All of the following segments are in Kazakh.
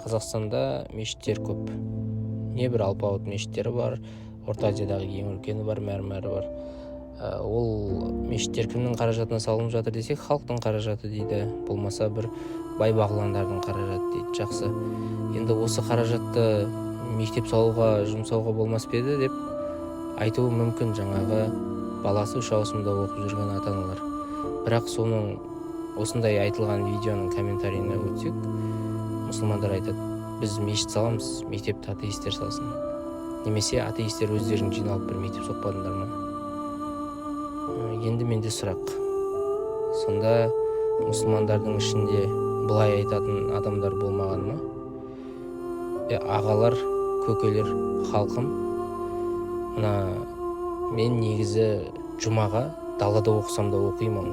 Қазақстанда мешіттер көп. Небір алпауыт мешіттері бар, Орта Азиядағы ең үлкені бар, мәрмәрі бар. Ол мешіттер кімнің қаражатына салынып жатыр десек, халықтың қаражаты дейді, болмаса бір бай бағландардың қаражаты дейді. Жақсы. Енді осы қаражатты мектеп салуға жұмсауға болмас па еді деп айтуы мүмкін жаңағы баласы 3 ауысымда оқып жүрген ата-аналар. Бірақ соның осындай айтылған видеоның комментарийіне өтсек, мұсылмандар айтады, біз мешіт саламыз, мектепті атеисттер салсын. Немесе атеисттер өздерің жиналып бір мектеп соқпадыңдар ма? Енді менде сұрақ. Сонда мұсылмандардың ішінде былай айтатын адамдар болмаған ма? Ағалар, көкелер, халқым, мына мен негізі жұмаға далада оқысам да оқимын.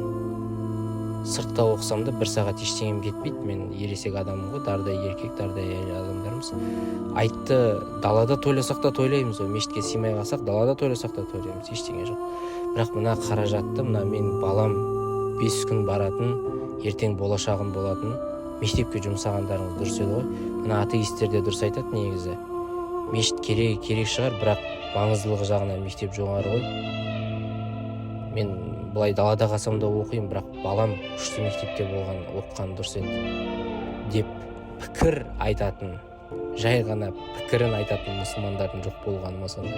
Сыртта оқысам да 1 сағат ештеңем кетпейді. Мен ересек адаммын ғой, дардай еркек, дардай әйел адамдармыз. Айтты далада тойласақ та тойлаймыз, мешітке сыймай қалсақ далада тойласақ та тойлаймыз, ештеңе жоқ. Бірақ мына қаражатты, мына мен балам 5 күн баратын, ертең болашағым болатын мектепке жұмсағандарыңыз дұрыс еді ғой. Мына атеисттер де дұрыс айтады негізі. Мешіт керек шығар, бірақ маңыздылығы жағынан мектеп жоғары ғой. Мен былай далада қалсам да оқимын, бірақ балам күшті мектепте болған, оқыған дұрыс еді деп пікір айтатын, жай ғана пікірін айтатын мұсылмандардың жоқ болғаны ма сонда?